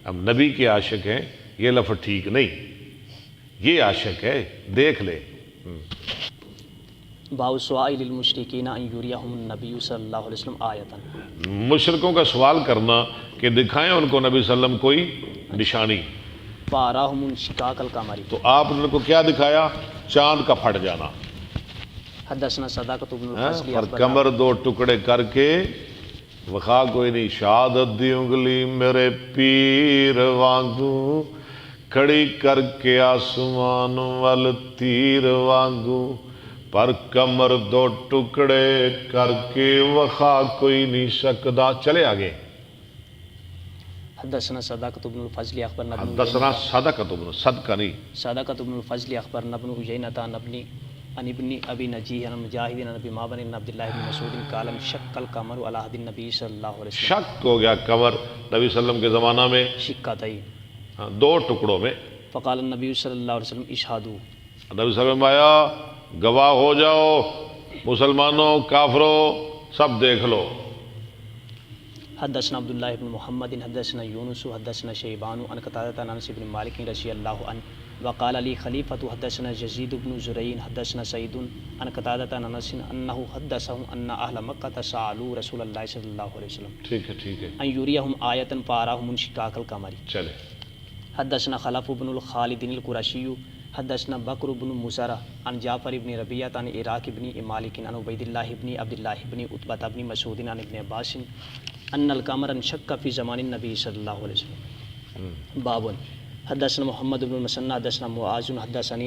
ہم نبی کے عاشق ہیں، یہ لفظ ٹھیک نہیں، یہ عاشق ہے، دیکھ لے۔ باب سؤال للمشرکین ان یریہم النبی صلی اللہ علیہ وسلم آیۃ، مشرکوں کا سوال کرنا کہ دکھائیں ان کو نبی صلی اللہ علیہ وسلم کوئی نشانی، فاراہم انشقاق القمر، تو آپ نے ان کو کیا دکھایا؟ چاند کا پھٹ جانا، حدثنا صداقۃ بن الفضل اور کمر دو ٹکڑے کر کے وخا کوئی نہیں، شہادت دی انگلی میرے پیر وانگو کھڑی کر کے آسمان وال تیر وانگو، پر کمر دو ٹکڑے کر کے وخا کوئی نہیں سکدا۔ چلے آگے۔ حدثنا صداقۃ بن الفضل اخبرنا ابن حدثنا صدقۃ بن، صدقہ نہیں، صداقۃ بن الفضل اخبرنا ابن عیینۃ عن ابن ابی نجیح عن مجاہد عن ابی معبد عن عبد اللہ بن مسعود قال انشق القمر علی عہد النبی صلی اللہ علیہ وسلم، شک ہو گیا قمر نبی صلی اللہ علیہ وسلم کے زمانہ میں شقتین، دو ٹکڑوں میں۔ فقال النبی صلی اللہ علیہ وسلم اشہدوا، نبی صلی اللہ علیہ وسلم آیا، گواہ ہو جاؤ، مسلمانوں کافروں سب دیکھ لو۔ حدثنا عبد الله بن محمد حدثنا يونس حدثنا شيبان عن قتادة عن انس بن مالك رضي الله عنه وقال لي خليفة حدثنا يزيد بن زريع حدثنا سعيد عن قتادة عن انس انه حدثهم ان اهل مكة سألوا رسول الله صلى الله عليه وسلم ٹھیک ہے ٹھیک ہے، ان يريهم آية فأراهم انشقاق القمر۔ چلے۔ حدثنا خلف بن الخالد القرشي حدثنا بكر بن مسرة عن جعفر بن ربيعة عن عراق بن مالك عن عبيد الله بن عبد الله بن عتبة بن مسعود عن ابن عباس ان القمر انشق في زمان النبي صلى الله عليه وسلم۔ باب حدثنا محمد بن المثنى حدثنا معاذ حدثني